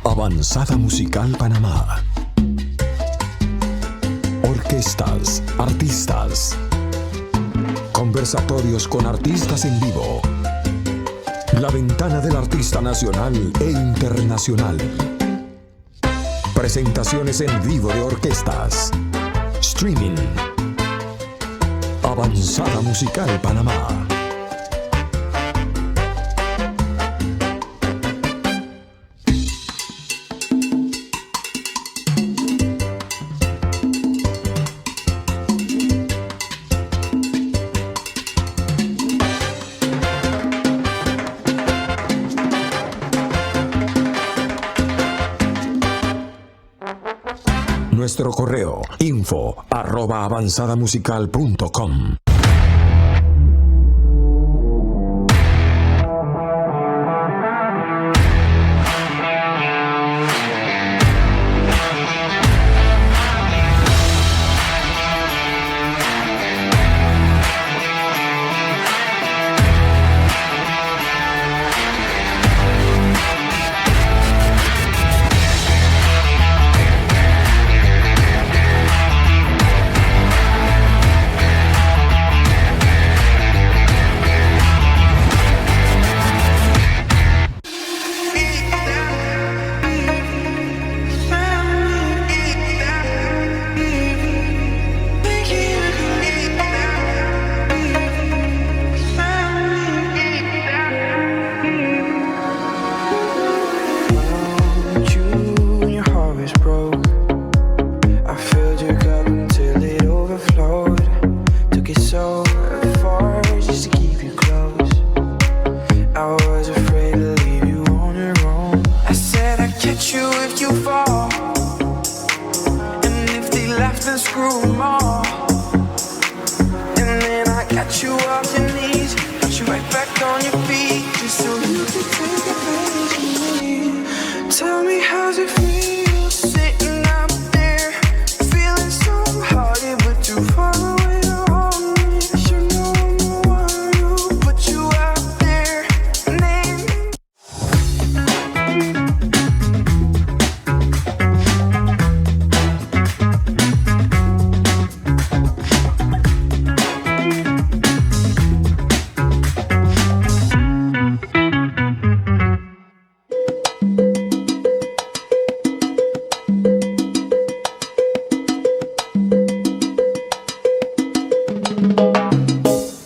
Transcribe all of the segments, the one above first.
Avanzada Musical Panamá. Orquestas, artistas. Conversatorios con artistas en vivo. La ventana del artista nacional e internacional. Presentaciones en vivo de orquestas. Streaming. Avanzada Musical Panamá. Nuestro correo info@avanzadamusical.com.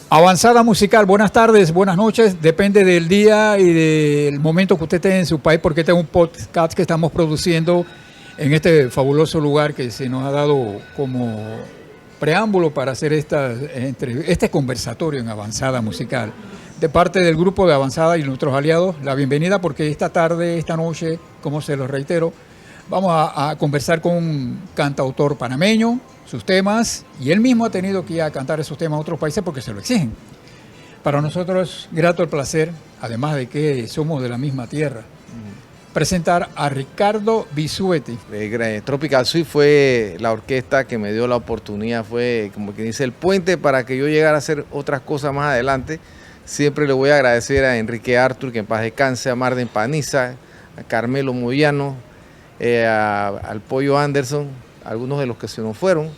Avanzada Musical, buenas tardes, buenas noches, depende del día y del momento que usted esté en su país, porque este es un podcast que estamos produciendo en este fabuloso lugar que se nos ha dado como preámbulo para hacer este conversatorio en Avanzada Musical. De parte del grupo de Avanzada y nuestros aliados, la bienvenida, porque esta tarde, esta noche, como se lo reitero, vamos a conversar con un cantautor panameño, sus temas, y él mismo ha tenido que ir a cantar esos temas a otros países porque se lo exigen. Para nosotros es grato el placer, además de que somos de la misma tierra, presentar a Ricardo Bisuetti. Tropical Suite fue la orquesta que me dio la oportunidad, fue como quien dice el puente para que yo llegara a hacer otras cosas más adelante. Siempre le voy a agradecer a Enrique Artur, que en paz descanse, a Marden Paniza, a Carmelo Moyano, al Pollo Anderson, algunos de los que se nos fueron,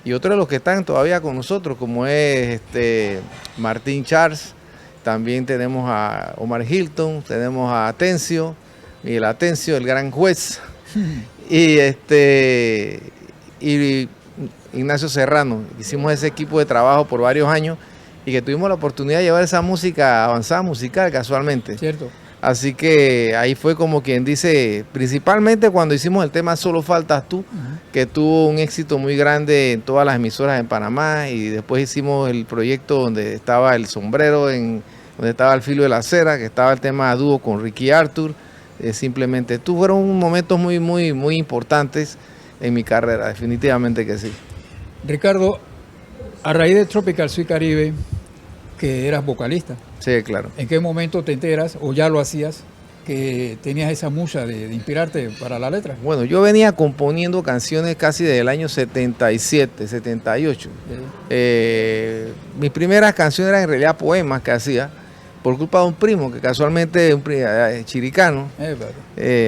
y otros de los que están todavía con nosotros, como es Martín Charles, también tenemos a Omar Hilton, tenemos a Atencio, Miguel Atencio, el gran juez, y Ignacio Serrano. Hicimos ese equipo de trabajo por varios años y que tuvimos la oportunidad de llevar esa música avanzada musical casualmente. Cierto. Así que ahí fue como quien dice, principalmente cuando hicimos el tema Solo Faltas Tú, que tuvo un éxito muy grande en todas las emisoras en Panamá, y después hicimos el proyecto donde estaba El Sombrero, donde estaba El Filo de la Cera, que estaba el tema a dúo con Ricky Artur, Simplemente Tú. Fueron momentos muy, muy, muy importantes en mi carrera, definitivamente que sí. Ricardo, a raíz de Tropical Suite Caribe, que eras vocalista. Sí, claro. ¿En qué momento te enteras, o ya lo hacías, que tenías esa musa de inspirarte para la letra? Bueno, yo venía componiendo canciones casi desde el año 77, 78. Mis primeras canciones eran en realidad poemas que hacía, por culpa de un primo, que casualmente es chiricano,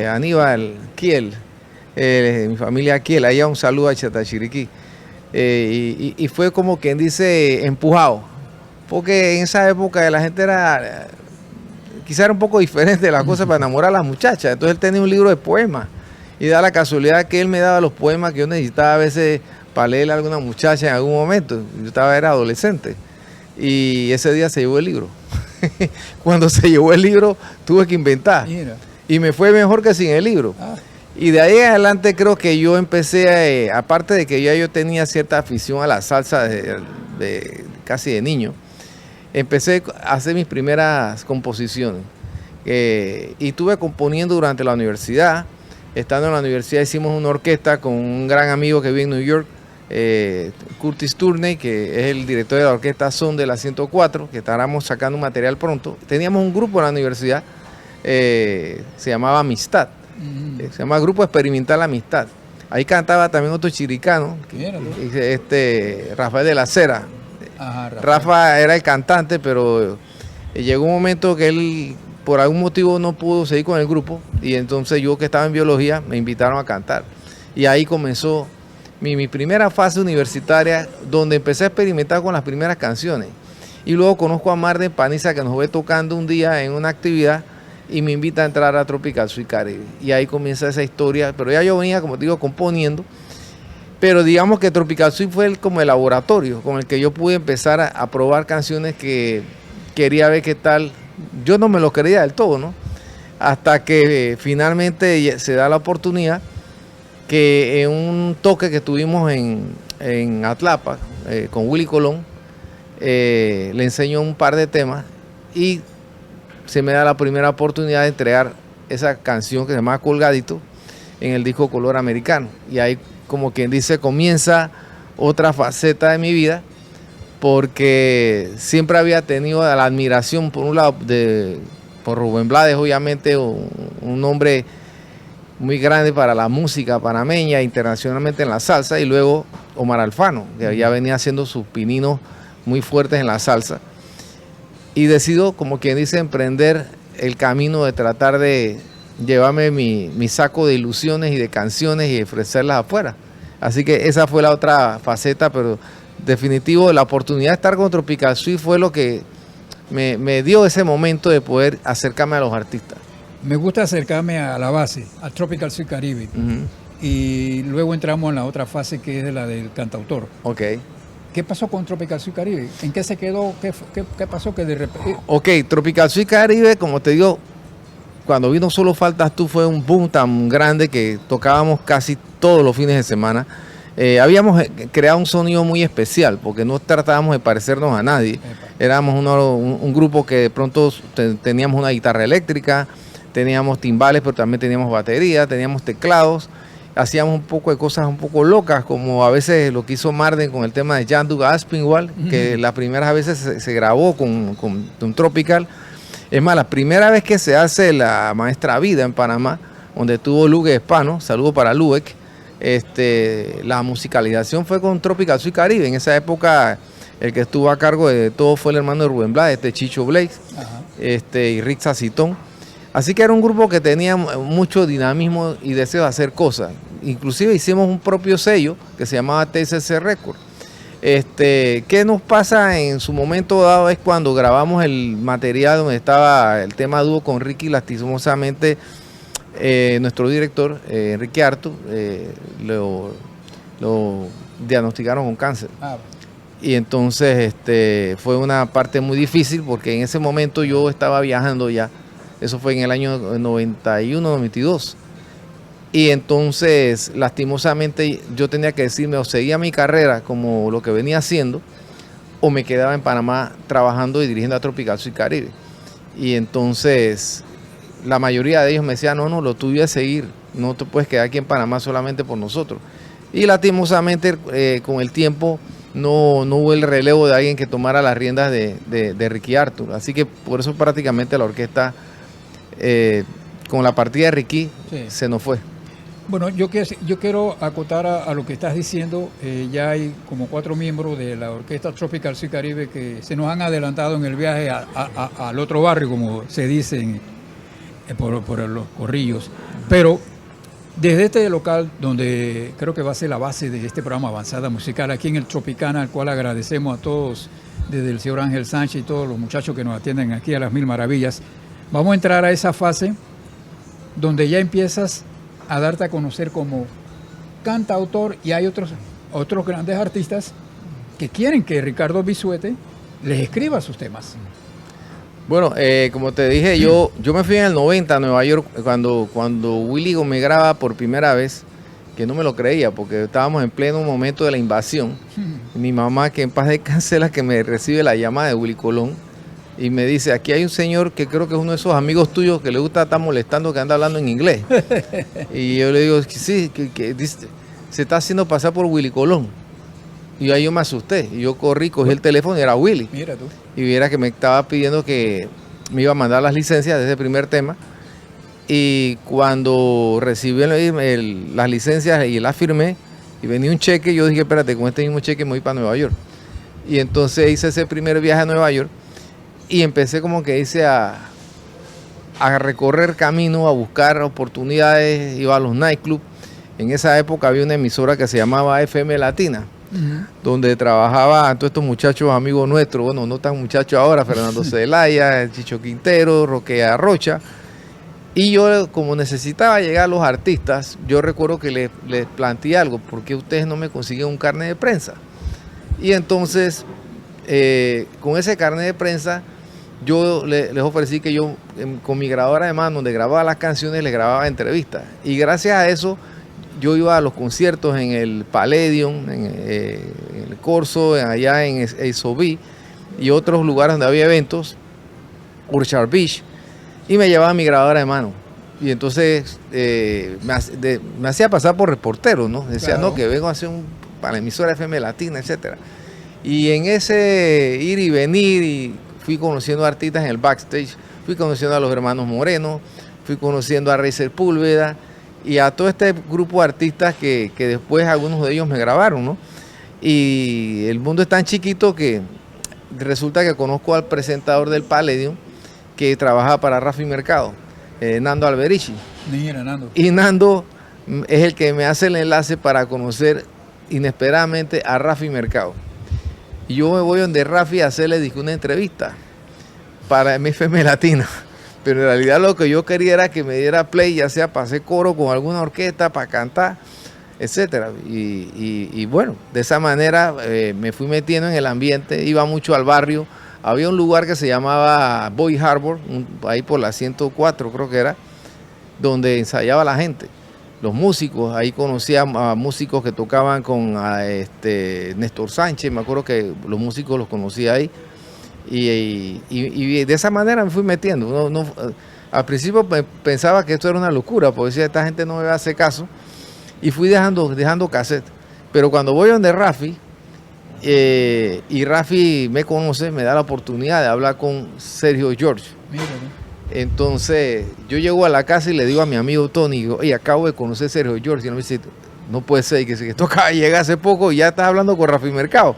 Aníbal Kiel, mi familia Kiel, allá un saludo a Chatachiriquí. Y fue como quien dice empujado, porque en esa época la gente era, quizá era un poco diferente de las cosas para enamorar a las muchachas. Entonces él tenía un libro de poemas y da la casualidad que él me daba los poemas que yo necesitaba a veces para leerle a alguna muchacha en algún momento. Era adolescente y ese día se llevó el libro. Cuando se llevó el libro tuve que inventar. Mira. Y me fue mejor que sin el libro. Y de ahí en adelante creo que yo empecé, aparte de que ya yo tenía cierta afición a la salsa casi de niño, empecé a hacer mis primeras composiciones. Y estuve componiendo durante la universidad. Estando en la universidad hicimos una orquesta con un gran amigo que vive en New York, Curtis Turney, que es el director de la orquesta Son de la 104, que estábamos sacando un material pronto. Teníamos un grupo en la universidad, se llamaba Amistad, se llama Grupo Experimental Amistad. Ahí cantaba también otro chiricano, Rafael de la Cera. Ajá, Rafa era el cantante, pero llegó un momento que él por algún motivo no pudo seguir con el grupo, y entonces yo, que estaba en biología, me invitaron a cantar. Y ahí comenzó mi primera fase universitaria, donde empecé a experimentar con las primeras canciones. Y luego conozco a Marden Paniza, que nos ve tocando un día en una actividad y me invita a entrar a Tropical Suite Caribe. Y ahí comienza esa historia, pero ya yo venía, como te digo, componiendo. Pero digamos que Tropical Suite fue como el laboratorio con el que yo pude empezar a probar canciones que quería ver qué tal. Yo no me lo creía del todo, ¿no? Hasta que finalmente se da la oportunidad que en un toque que tuvimos en Atlapa con Willy Colón, le enseñó un par de temas y se me da la primera oportunidad de entregar esa canción que se llama Colgadito en el disco Color Americano. Y ahí, como quien dice, comienza otra faceta de mi vida, porque siempre había tenido la admiración, por un lado, por Rubén Blades, obviamente, un hombre muy grande para la música panameña, internacionalmente en la salsa, y luego Omar Alfano, que ya venía haciendo sus pininos muy fuertes en la salsa, y decido, como quien dice, emprender el camino de tratar de llevarme mi saco de ilusiones y de canciones y ofrecerlas afuera. Así que esa fue la otra faceta, pero definitivo, la oportunidad de estar con Tropical Suite fue lo que me dio ese momento de poder acercarme a los artistas. Me gusta acercarme a la base, a Tropical Suite Caribe. Y luego entramos en la otra fase, que es la del cantautor. Ok. ¿Qué pasó con Tropical Suite Caribe? ¿En qué se quedó? ¿Qué pasó que de repente? Ok, Tropical Suite Caribe, como te digo, cuando vino Solo Faltas Tú fue un boom tan grande que tocábamos casi todos los fines de semana. Habíamos creado un sonido muy especial, porque no tratábamos de parecernos a nadie. Éramos un grupo que de pronto teníamos una guitarra eléctrica, teníamos timbales, pero también teníamos batería, teníamos teclados. Hacíamos un poco de cosas un poco locas, como a veces lo que hizo Marden con el tema de Jan Duga Aspinwall, que las primeras veces se grabó con un Tropical. Es más, la primera vez que se hace la Maestra Vida en Panamá, donde tuvo Lugue Espano, saludo para Lubeck, la musicalización fue con Tropical Suite Caribe. En esa época el que estuvo a cargo de todo fue el hermano de Rubén Blades, Chicho Blaze, y Rick Sacitón. Así que era un grupo que tenía mucho dinamismo y deseo de hacer cosas. Inclusive hicimos un propio sello que se llamaba TCC Record. ¿Qué nos pasa en su momento dado? Es cuando grabamos el material donde estaba el tema dúo con Ricky, lastimosamente nuestro director, Enrique Artur, lo diagnosticaron con cáncer. Y entonces fue una parte muy difícil, porque en ese momento yo estaba viajando ya. Eso fue en el año 91, 92. Y entonces, lastimosamente, yo tenía que decirme, o seguía mi carrera como lo que venía haciendo, o me quedaba en Panamá trabajando y dirigiendo a Tropical Suite Caribe. Y entonces, la mayoría de ellos me decían, no, lo tuyo es seguir, no te puedes quedar aquí en Panamá solamente por nosotros. Y lastimosamente, con el tiempo, no hubo el relevo de alguien que tomara las riendas de Ricky Artur. Así que por eso prácticamente la orquesta, con la partida de Ricky, se nos fue. Bueno, yo quiero acotar a lo que estás diciendo. Ya hay como 4 miembros de la Orquesta Tropical Sea Caribe que se nos han adelantado en el viaje al otro barrio, como se dice por los corrillos. Pero desde este local, donde creo que va a ser la base de este programa Avanzada Musical, aquí en el Tropicana, al cual agradecemos a todos, desde el señor Ángel Sánchez y todos los muchachos que nos atienden aquí a las Mil Maravillas, vamos a entrar a esa fase donde ya empiezas a darte a conocer como cantautor, y hay otros grandes artistas que quieren que Ricardo Bisuete les escriba sus temas. Bueno, como te dije, yo me fui en el 90 a Nueva York cuando Willy me graba por primera vez, que no me lo creía porque estábamos en pleno momento de la invasión. Mi mamá, que en paz descanse, la que me recibe la llamada de Willy Colón y me dice, aquí hay un señor que creo que es uno de esos amigos tuyos que le gusta estar molestando, que anda hablando en inglés. Y yo le digo, sí, que dice, se está haciendo pasar por Willy Colón. Y ahí yo me asusté. Y yo corrí, cogí el teléfono y era Willy. Mira tú. Y viera que me estaba pidiendo que me iba a mandar las licencias de ese primer tema. Y cuando recibí las licencias y las firmé, y venía un cheque, yo dije, espérate, con este mismo cheque me voy para Nueva York. Y entonces hice ese primer viaje a Nueva York y empecé como que hice a recorrer camino, a buscar oportunidades, iba a los nightclubs. En esa época había una emisora que se llamaba FM Latina, donde trabajaban todos estos muchachos amigos nuestros, bueno, no tan muchachos ahora, Fernando Celaya, Chicho Quintero, Roque Arrocha. Y yo, como necesitaba llegar a los artistas, yo recuerdo que les planteé algo, ¿por qué ustedes no me consiguen un carnet de prensa? Y entonces, con ese carnet de prensa, yo les ofrecí que yo, con mi grabadora de mano, donde grababa las canciones, les grababa entrevistas. Y gracias a eso, yo iba a los conciertos en el Palladium, en el Corso, allá en Asobí, y otros lugares donde había eventos, Orchard Beach, y me llevaba mi grabadora de mano. Y entonces me hacía pasar por reportero, ¿no? Decía, claro, no, que vengo a hacer para la emisora FM Latina, etcétera. Y en ese ir y venir, y fui conociendo artistas en el backstage, fui conociendo a los hermanos Moreno, fui conociendo a Rey Sepúlveda, y a todo este grupo de artistas que después algunos de ellos me grabaron, ¿no? Y el mundo es tan chiquito que resulta que conozco al presentador del Palladium que trabajaba para Rafi Mercado, Nando Alberici. Mira, Nando. Y Nando es el que me hace el enlace para conocer inesperadamente a Rafi Mercado. Y yo me voy donde Rafi a hacerle una entrevista para FM Latina. Pero en realidad lo que yo quería era que me diera play, ya sea para hacer coro con alguna orquesta, para cantar, etcétera. Y bueno, de esa manera me fui metiendo en el ambiente, iba mucho al barrio. Había un lugar que se llamaba Boy Harbor, ahí por la 104 creo que era, donde ensayaba la gente, los músicos. Ahí conocía a músicos que tocaban con Néstor Sánchez, me acuerdo que los músicos los conocía ahí. Y de esa manera me fui metiendo. Al principio pensaba que esto era una locura, porque decía, esta gente no me va a hacer caso, y fui dejando cassette. Pero cuando voy donde Rafi, y Rafi me conoce, me da la oportunidad de hablar con Sergio George. Mira, entonces yo llego a la casa y le digo a mi amigo Tony, digo, oye, acabo de conocer a Sergio George, y él me dice, no puede ser, que esto acaba de llegar hace poco y ya estás hablando con Rafi Mercado.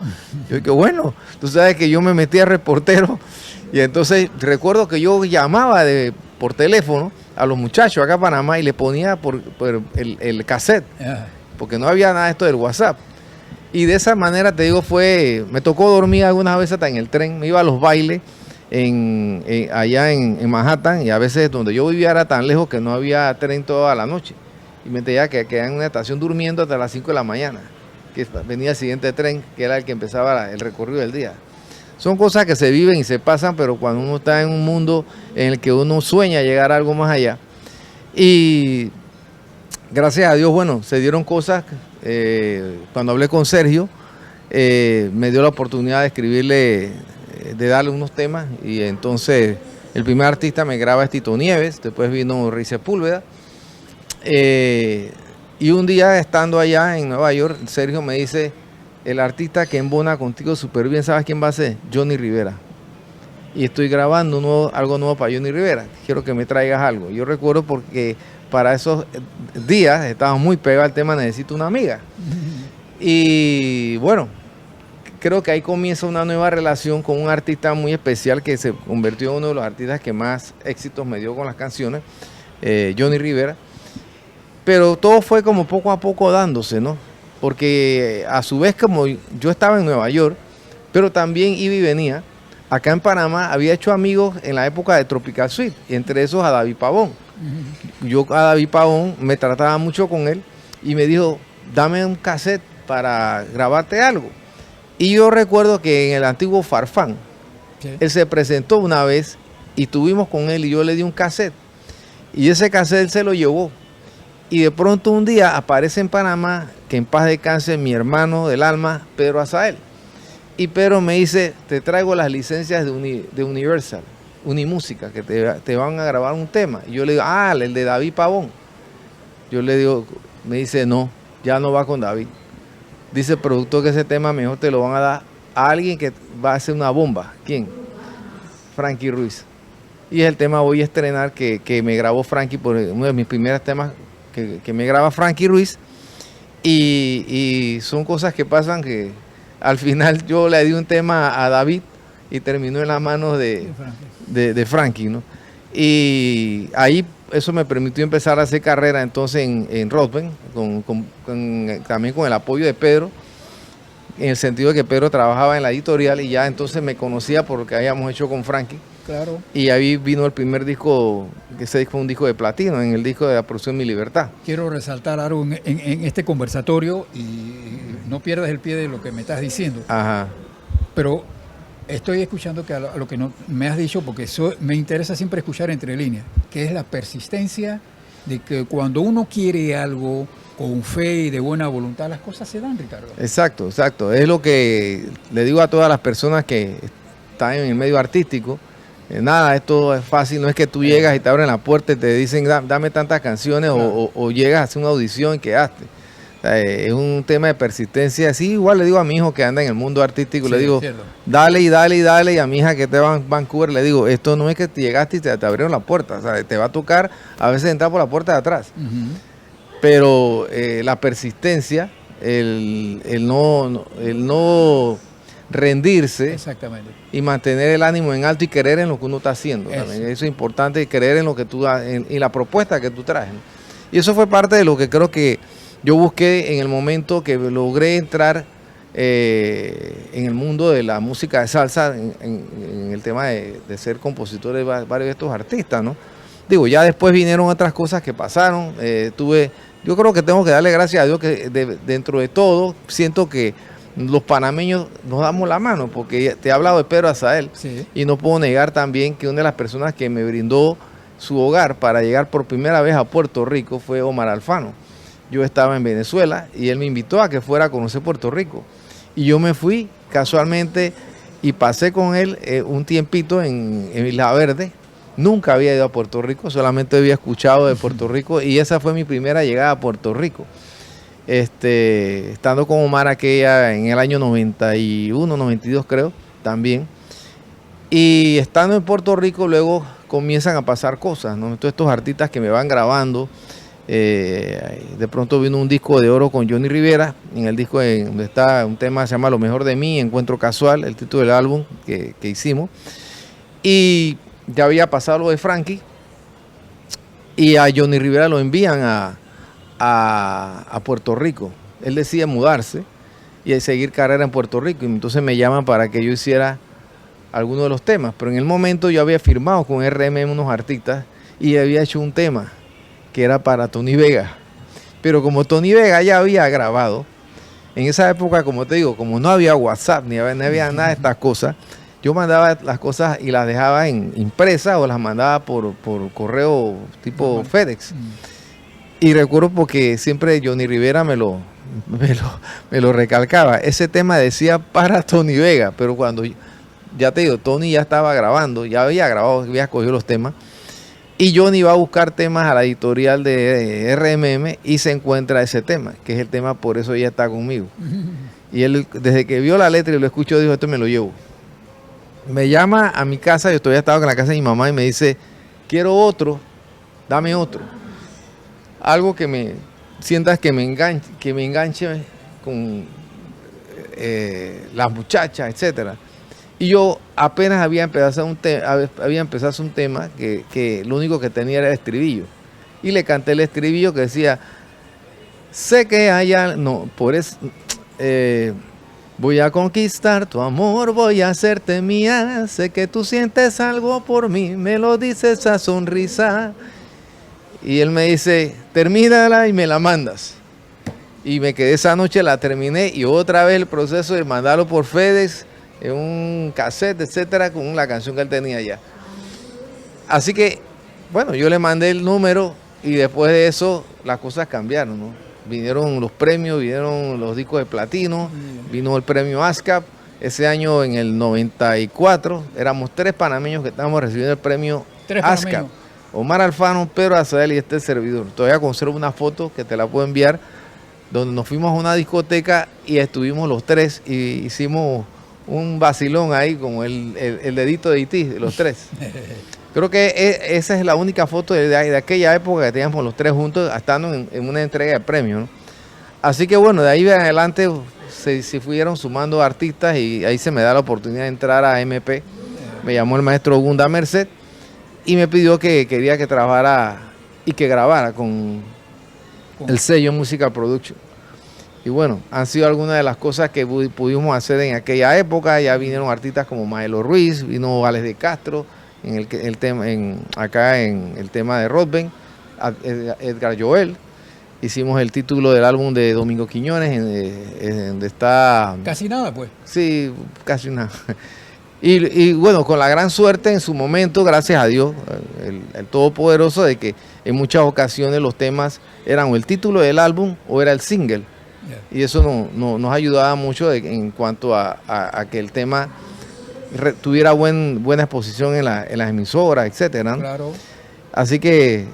Yo digo, bueno, tú sabes que yo me metí a reportero, y entonces recuerdo que yo llamaba por teléfono a los muchachos acá en Panamá y le ponía por el cassette, porque no había nada de esto del WhatsApp. Y de esa manera, te digo, me tocó dormir algunas veces hasta en el tren, me iba a los bailes allá en Manhattan, y a veces donde yo vivía era tan lejos que no había tren toda la noche. Y me tenía que quedar en una estación durmiendo hasta las 5 de la mañana, que venía el siguiente tren, que era el que empezaba el recorrido del día. Son cosas que se viven y se pasan, pero cuando uno está en un mundo en el que uno sueña llegar a algo más allá. Y gracias a Dios, bueno, se dieron cosas. Cuando hablé con Sergio, me dio la oportunidad de escribirle, de darle unos temas, y entonces el primer artista me graba es Tito Nieves, después vino Rey Sepúlveda. Y un día estando allá en Nueva York, Sergio me dice, el artista que embona contigo súper bien, ¿sabes quién va a ser? Johnny Rivera. y estoy grabando algo nuevo para Johnny Rivera, quiero que me traigas algo. Yo recuerdo porque para esos días estaba muy pegado al tema Necesito una amiga. Y bueno, creo que ahí comienza una nueva relación con un artista muy especial que se convirtió en uno de los artistas que más éxitos me dio con las canciones, Johnny Rivera. Pero todo fue como poco a poco dándose, ¿no? Porque a su vez, como yo estaba en Nueva York, pero también iba y venía, acá en Panamá había hecho amigos en la época de Tropical Suite, y entre esos a David Pavón. Yo a David Pavón me trataba mucho con él y me dijo, dame un cassette para grabarte algo. Y yo recuerdo que en el antiguo Farfán, él se presentó una vez y estuvimos con él y yo le di un cassette. Y ese cassette él se lo llevó. Y de pronto un día aparece en Panamá, que en paz descanse, mi hermano del alma, Pedro Azael. Y Pedro me dice, te traigo las licencias de Universal, Unimúsica, que te van a grabar un tema. Y yo le digo, el de David Pavón. Yo le digo, me dice, no, ya no va con David. Dice el productor que ese tema mejor te lo van a dar a alguien que va a hacer una bomba. ¿Quién? Frankie Ruiz. Y es el tema Voy a estrenar que me grabó Frankie por uno de mis primeros temas que me graba Frankie Ruiz. Y son cosas que pasan que al final yo le di un tema a David y terminó en las manos de Frankie, ¿no? Y ahí eso me permitió empezar a hacer carrera entonces en Rockband, también con el apoyo de Pedro, en el sentido de que Pedro trabajaba en la editorial y ya entonces me conocía por lo que habíamos hecho con Frankie. Claro. Y ahí vino el primer disco, que ese disco fue un disco de platino, en el disco de la producción Mi Libertad. Quiero resaltar algo en este conversatorio y no pierdas el pie de lo que me estás diciendo. Ajá. Pero estoy escuchando que a lo que no me has dicho, porque me interesa siempre escuchar entre líneas, que es la persistencia de que cuando uno quiere algo con fe y de buena voluntad, las cosas se dan, Ricardo. Exacto, exacto. Es lo que le digo a todas las personas que están en el medio artístico. Nada, esto es fácil, no es que tú llegas y te abren la puerta y te dicen dame tantas canciones, claro. o llegas a hacer una audición y quedaste. O sea, es un tema de persistencia. Sí, igual le digo a mi hijo que anda en el mundo artístico, sí, le digo, dale y dale y dale, y a mi hija que está en Vancouver le digo, esto no es que te llegaste y te abrieron la puerta, o sea, te va a tocar a veces entrar por la puerta de atrás. Pero la persistencia, el no rendirse y mantener el ánimo en alto y creer en lo que uno está haciendo. Eso es importante, creer en lo que tú das, en la propuesta que tú traes, ¿no? Y eso fue parte de lo que creo que yo busqué en el momento que logré entrar en el mundo de la música de salsa, en el tema de ser compositor de varios de estos artistas, ¿no? Digo, ya después vinieron otras cosas que pasaron. Yo creo que tengo que darle gracias a Dios que dentro de todo siento que los panameños nos damos la mano, porque te he hablado de Pedro Azael, sí. Y no puedo negar también que una de las personas que me brindó su hogar para llegar por primera vez a Puerto Rico fue Omar Alfano. Yo estaba en Venezuela y él me invitó a que fuera a conocer Puerto Rico. Y yo me fui casualmente y pasé con él un tiempito en Isla Verde. Nunca había ido a Puerto Rico, solamente había escuchado de Puerto Rico y esa fue mi primera llegada a Puerto Rico. Estando con Omar aquella en el año 91, 92 creo, también. Y estando en Puerto Rico luego comienzan a pasar cosas, ¿no? Entonces estos artistas que me van grabando, de pronto vino un disco de oro con Johnny Rivera, en el disco donde está un tema que se llama Lo Mejor de Mí, Encuentro Casual, el título del álbum que hicimos. Y ya había pasado lo de Frankie y a Johnny Rivera lo envían a Puerto Rico. Él decide mudarse y seguir carrera en Puerto Rico. Y entonces me llaman para que yo hiciera algunos de los temas. Pero en el momento yo había firmado con RMM unos artistas y había hecho un tema que era para Tony Vega. Pero como Tony Vega ya había grabado, en esa época, como te digo, como no había WhatsApp, ni había nada de estas cosas, yo mandaba las cosas y las dejaba en impresas o las mandaba por correo tipo FedEx. Y recuerdo porque siempre Johnny Rivera me lo recalcaba. Ese tema decía para Tony Vega, pero cuando, ya te digo, Tony ya estaba grabando, ya había grabado, había escogido los temas. Y Johnny va a buscar temas a la editorial de RMM y se encuentra ese tema, que es el tema Por Eso Ella Está Conmigo. Y él, desde que vio la letra y lo escuchó, dijo, esto me lo llevo. me llama a mi casa, yo todavía estaba en la casa de mi mamá y me dice, quiero otro, dame otro. Algo que me sientas que me enganche con las muchachas, etcétera. Y yo apenas había empezado a hacer un tema que lo único que tenía era el estribillo. Y le canté el estribillo que decía, sé que haya, no, por eso, voy a conquistar tu amor, voy a hacerte mía, sé que tú sientes algo por mí, me lo dice esa sonrisa. Y él me dice, termínala y me la mandas. Y me quedé esa noche, la terminé y otra vez el proceso de mandarlo por FedEx, en un cassette, etcétera, con la canción que él tenía ya. Así que, bueno, yo le mandé el número y después de eso las cosas cambiaron, ¿no? Vinieron los premios, vinieron los discos de platino, vino el premio ASCAP. Ese año, en el 94, éramos 3 panameños que estábamos recibiendo el premio ASCAP. Omar Alfano, Pedro Azael y este servidor. Todavía conservo una foto que te la puedo enviar, donde nos fuimos a una discoteca y estuvimos los 3 y hicimos un vacilón ahí como el dedito de Haití, los 3. Creo que esa es la única foto de aquella época que teníamos los 3 juntos, estando en una entrega de premios, ¿no? Así que bueno, de ahí en adelante se fueron sumando artistas y ahí se me da la oportunidad de entrar a MP. Me llamó el maestro Gunda Merced y me pidió que quería que trabajara y que grabara con el sello Musical Production. Y bueno, han sido algunas de las cosas que pudimos hacer en aquella época. Ya vinieron artistas como Maelo Ruiz, vino Alex de Castro, acá en el tema de Rodben, Edgar Joel. Hicimos el título del álbum de Domingo Quiñones, donde está... Casi nada, pues. Sí, casi nada. Y bueno, con la gran suerte en su momento, gracias a Dios, el Todopoderoso, de que en muchas ocasiones los temas eran o el título del álbum o era el single. Yeah. Y eso nos ayudaba mucho en cuanto a que el tema tuviera buena exposición en las emisoras, etcétera, ¿no? Claro. Así que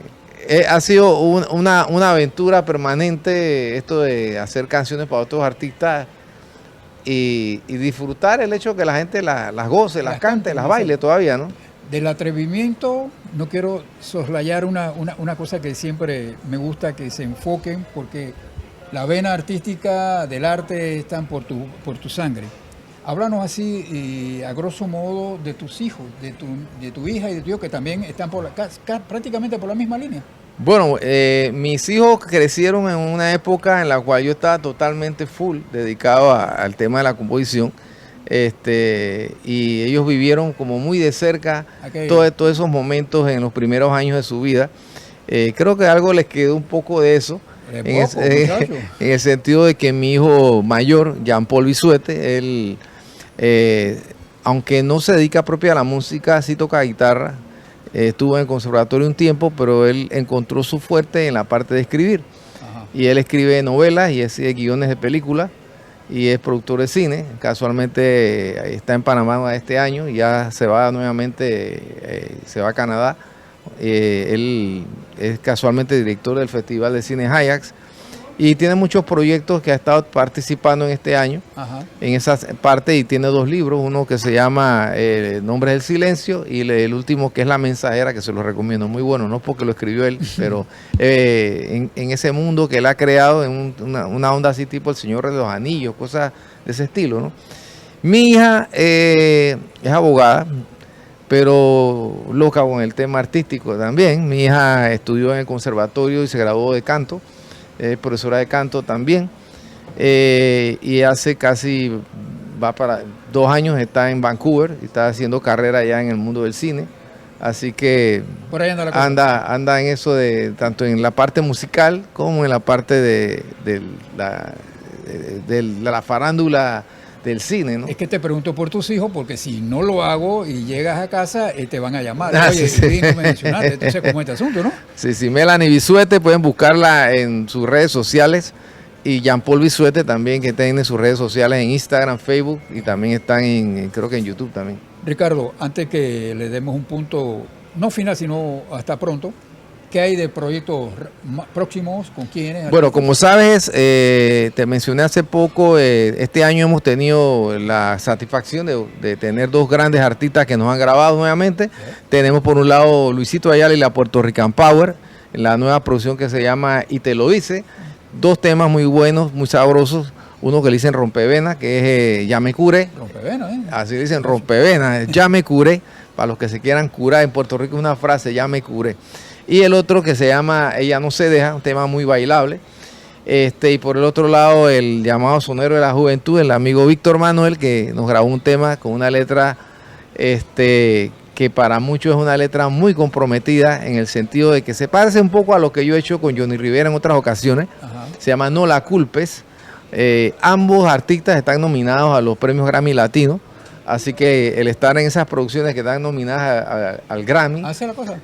ha sido una aventura permanente esto de hacer canciones para otros artistas. Y disfrutar el hecho de que la gente las goce, las cante, las baile todavía, ¿no? Del atrevimiento, no quiero soslayar una cosa que siempre me gusta que se enfoquen, porque la vena artística del arte están por tu sangre. Háblanos así, y a grosso modo, de tus hijos, de tu hija y de tu hijo, que también están prácticamente por la misma línea. Bueno, mis hijos crecieron en una época en la cual yo estaba totalmente full dedicado al tema de la composición, y ellos vivieron como muy de cerca todos esos momentos en los primeros años de su vida. Creo que algo les quedó un poco de eso, en el sentido de que mi hijo mayor, Jean-Paul Bisuete, él, aunque no se dedica propia a la música, sí toca guitarra. Estuvo en el conservatorio un tiempo, pero él encontró su fuerte en la parte de escribir. Ajá. Y él escribe novelas y escribe guiones de películas y es productor de cine. Casualmente está en Panamá este año y ya se va nuevamente, se va a Canadá. Él es casualmente director del Festival de Cine Ajax y tiene muchos proyectos que ha estado participando en este año. Ajá. En esa parte, y tiene 2 libros, uno que se llama Nombres del Silencio y el último que es La Mensajera, que se lo recomiendo, muy bueno, no porque lo escribió él, pero en ese mundo que él ha creado, en una onda así tipo El Señor de los Anillos, cosas de ese estilo, ¿no? Mi hija es abogada, pero loca con el tema artístico también. Mi hija estudió en el conservatorio y se graduó de canto. Profesora de canto también, y hace casi, va para 2 años, está en Vancouver y está haciendo carrera ya en el mundo del cine, así que por ahí anda en eso, tanto en la parte musical como en la parte de la farándula del cine, ¿no? Es que te pregunto por tus hijos, porque si no lo hago y llegas a casa, te van a llamar. Oye, sí. No me mencionaste, entonces ¿cómo es este asunto, no? Sí, Melanie Bisuete, pueden buscarla en sus redes sociales, y Jean-Paul Bisuete también, que tiene sus redes sociales en Instagram, Facebook, y también están creo que en YouTube también. Ricardo, antes que le demos un punto, no final, sino hasta pronto, ¿Qué hay de proyectos próximos? ¿Con quiénes? Bueno, como sabes, te mencioné hace poco, este año hemos tenido la satisfacción de tener dos grandes artistas que nos han grabado nuevamente. Tenemos por un lado Luisito Ayala y la Puerto Rican Power, la nueva producción que se llama Y Te Lo Dice. Dos temas muy buenos, muy sabrosos. Uno que le dicen Rompevena, que es Ya Me Curé. Rompevena, ¿eh? Así le dicen Rompevena, Ya Me Curé. Para los que se quieran curar, en Puerto Rico es una frase, Ya Me Curé. Y el otro que se llama Ella No Se Deja, un tema muy bailable. Y por el otro lado, el llamado sonero de la juventud, el amigo Víctor Manuel, que nos grabó un tema con una letra que para muchos es una letra muy comprometida, en el sentido de que se parece un poco a lo que yo he hecho con Johnny Rivera en otras ocasiones. Ajá. Se llama No La Culpes. Ambos artistas están nominados a los premios Grammy Latinos. Así que el estar en esas producciones que están nominadas al Grammy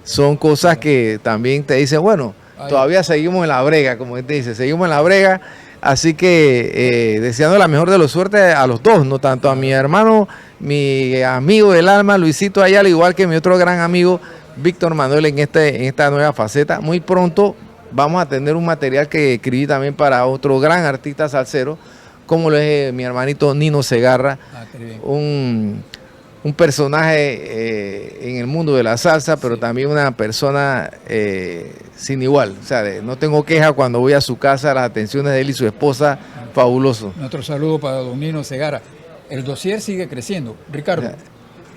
son cosas que también te dicen, bueno, todavía seguimos en la brega, como te dice, seguimos en la brega. Así que deseando la mejor de la suerte a los dos, no tanto a mi hermano, mi amigo del alma, Luisito Ayala, igual que mi otro gran amigo, Víctor Manuel, en esta nueva faceta. Muy pronto vamos a tener un material que escribí también para otro gran artista salsero, como lo es mi hermanito Nino Segarra, un personaje en el mundo de la salsa, pero también una persona sin igual. O sea, no tengo queja cuando voy a su casa, las atenciones de él y su esposa, fabuloso. Nuestro saludo para don Nino Segarra. El dossier sigue creciendo. Ricardo,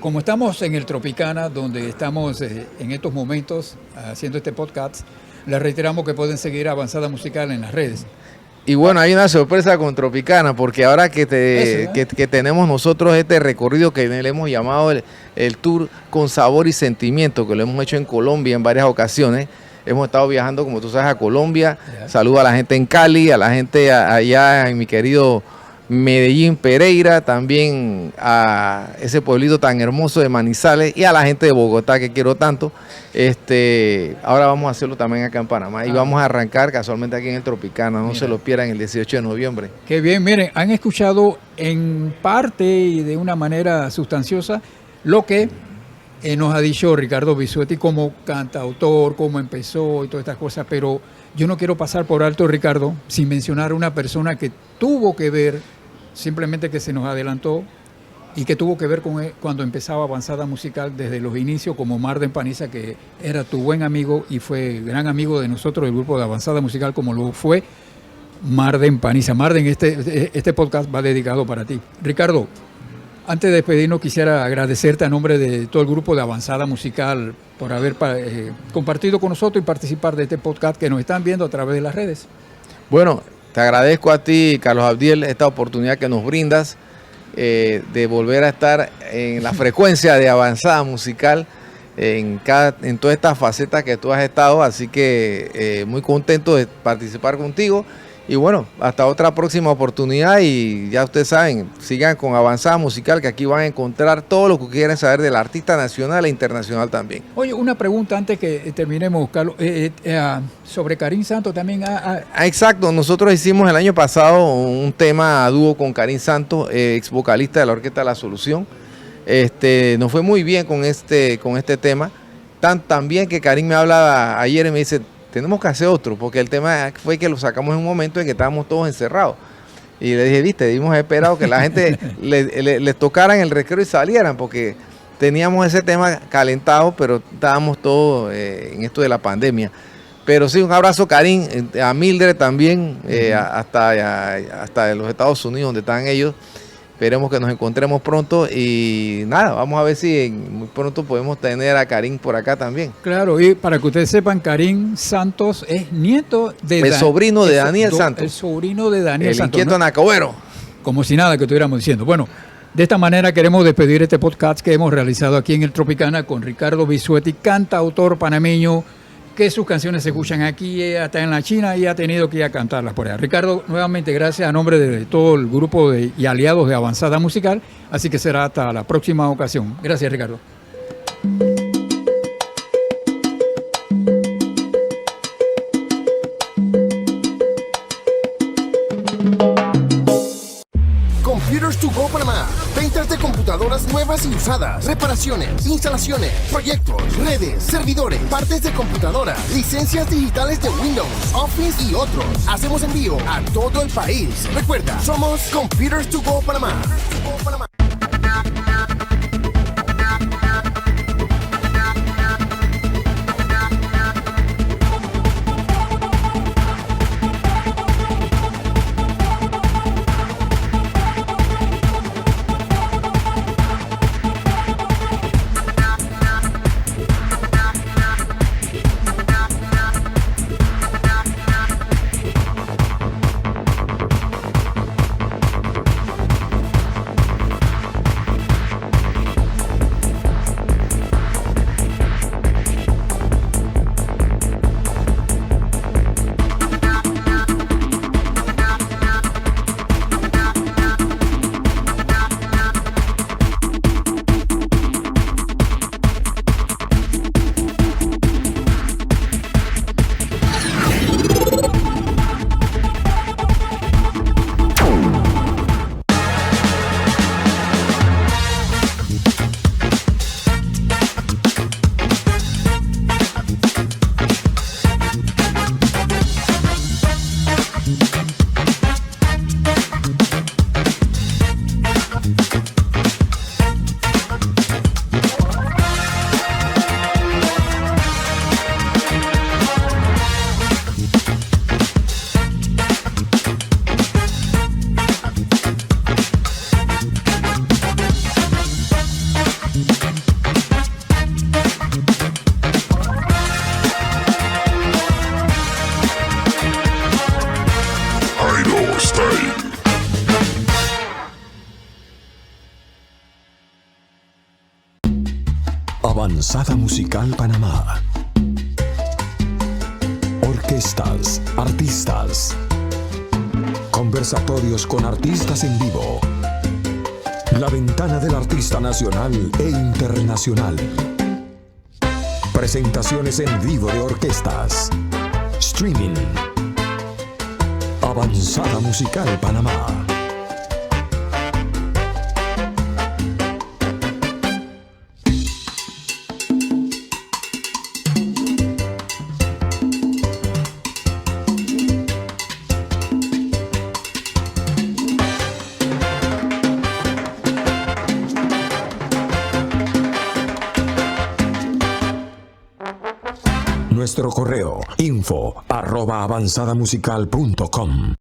como estamos en el Tropicana, donde estamos en estos momentos haciendo este podcast, les reiteramos que pueden seguir Avanzada Musical en las redes. Y bueno, hay una sorpresa con Tropicana, porque ahora que tenemos nosotros este recorrido que le hemos llamado el Tour con Sabor y Sentimiento, que lo hemos hecho en Colombia en varias ocasiones. Hemos estado viajando, como tú sabes, a Colombia. Saludo a la gente en Cali, a la gente allá en mi querido Medellín, Pereira, también a ese pueblito tan hermoso de Manizales y a la gente de Bogotá que quiero tanto. Ahora vamos a hacerlo también acá en Panamá y vamos a arrancar casualmente aquí en el Tropicana, no se lo pierdan el 18 de noviembre. Qué bien, miren, han escuchado en parte y de una manera sustanciosa lo que nos ha dicho Ricardo Bisuetti como cantautor, cómo empezó y todas estas cosas, pero yo no quiero pasar por alto, Ricardo, sin mencionar a una persona que tuvo que ver, simplemente que se nos adelantó y que tuvo que ver con él cuando empezaba Avanzada Musical desde los inicios, como Marden Paniza, que era tu buen amigo y fue gran amigo de nosotros, del grupo de Avanzada Musical, como lo fue Marden Paniza. Marden, este podcast va dedicado para ti. Ricardo, antes de despedirnos, quisiera agradecerte a nombre de todo el grupo de Avanzada Musical por haber compartido con nosotros y participar de este podcast que nos están viendo a través de las redes. Bueno, te agradezco a ti, Carlos Abdiel, esta oportunidad que nos brindas de volver a estar en la frecuencia de Avanzada Musical en todas estas facetas que tú has estado, así que muy contento de participar contigo. Y bueno, hasta otra próxima oportunidad y ya ustedes saben, sigan con Avanzada Musical, que aquí van a encontrar todo lo que quieran saber del artista nacional e internacional también. Oye, una pregunta antes que terminemos, Carlos, sobre Karim Santos también. Exacto, nosotros hicimos el año pasado un tema a dúo con Karim Santos, ex vocalista de la Orquesta La Solución. Nos fue muy bien con este tema, tan bien que Karim me habla ayer y me dice, tenemos que hacer otro, porque el tema fue que lo sacamos en un momento en que estábamos todos encerrados. Y le dije, viste, hemos esperado que la gente les tocara en el recreo y salieran, porque teníamos ese tema calentado, pero estábamos todos en esto de la pandemia. Pero sí, un abrazo, Karim, a Mildred también, hasta los Estados Unidos, donde están ellos. Esperemos que nos encontremos pronto y nada, vamos a ver si muy pronto podemos tener a Karim por acá también. Claro, y para que ustedes sepan, Karim Santos es nieto de... El sobrino de Daniel Santos. El sobrino de Daniel Santos. El inquieto Nacabuero. Como si nada que estuviéramos diciendo. Bueno, de esta manera queremos despedir este podcast que hemos realizado aquí en el Tropicana con Ricardo Bisuetti, cantautor panameño, que sus canciones se escuchan aquí, hasta en la China, y ha tenido que ir a cantarlas por allá. Ricardo, nuevamente gracias a nombre de todo el grupo y aliados de Avanzada Musical, así que será hasta la próxima ocasión. Gracias, Ricardo. Computers to Go Panamá. Ventas de computadoras nuevas y usadas, reparaciones, instalaciones, proyectos, redes, servidores, partes de computadoras, licencias digitales de Windows, Office y otros. Hacemos envío a todo el país. Recuerda, somos Computers to Go Panamá. Avanzada Musical Panamá. Orquestas, artistas. Conversatorios con artistas en vivo. La ventana del artista nacional e internacional. Presentaciones en vivo de orquestas. Streaming. Avanzada Musical Panamá. Nuestro correo info@avanzadamusical.com